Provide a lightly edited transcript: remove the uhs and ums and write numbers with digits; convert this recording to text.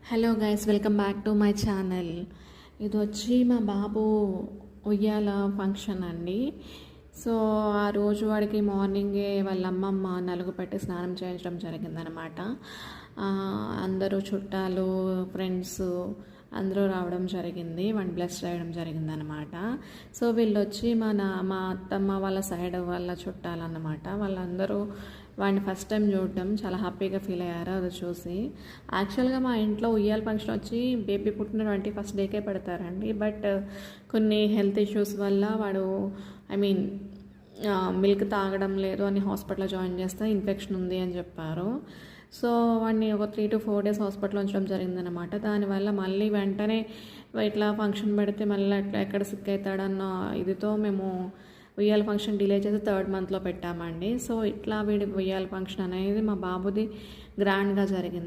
Hello guys, welcome back to my channel. ఇది వచ్చి మా బాబు ఉయ్యాల ఫంక్షన్ అండి. సో ఆ రోజు వాడికి మార్నింగే వాళ్ళ అమ్మమ్మ నలుగు పెట్టి స్నానం చేయించడం జరిగిందనమాట. అందరూ చుట్టాలు, ఫ్రెండ్స్ అందరూ రావడం జరిగింది, వన్ బ్లెస్ చేయడం జరిగిందనమాట. సో వీళ్ళు వచ్చి మా అత్తమ్మ వాళ్ళ సైడ్ వాళ్ళ చుట్టాలన్నమాట. వాళ్ళందరూ వాడిని ఫస్ట్ టైం చూడడం చాలా హ్యాపీగా ఫీల్ అయ్యారు అది చూసి. యాక్చువల్గా మా ఇంట్లో ఉయ్యాల ఫంక్షన్ వచ్చి బేబీ పుట్టిన 21st డేకే పెడతారండి. బట్ కొన్ని హెల్త్ ఇష్యూస్ వల్ల వాడు మిల్క్ తాగడం లేదు అని హాస్పిటల్లో జాయిన్ చేస్తే ఇన్ఫెక్షన్ ఉంది అని చెప్పారు. సో వాడిని ఒక 3 to 4 days హాస్పిటల్లో ఉంచడం జరిగిందనమాట. దానివల్ల మళ్ళీ వెంటనే ఇట్లా ఫంక్షన్ పెడితే మళ్ళీ అట్లా ఎక్కడ సిక్ అవుతాడన్న ఇదితో మేము ఉయ్యాల ఫంక్షన్ డిలే చేసి 3rd monthలో పెట్టామండి. సో ఇట్లా వీడి ఉయ్యాల ఫంక్షన్ అనేది మా బాబుది గ్రాండ్గా జరిగింది.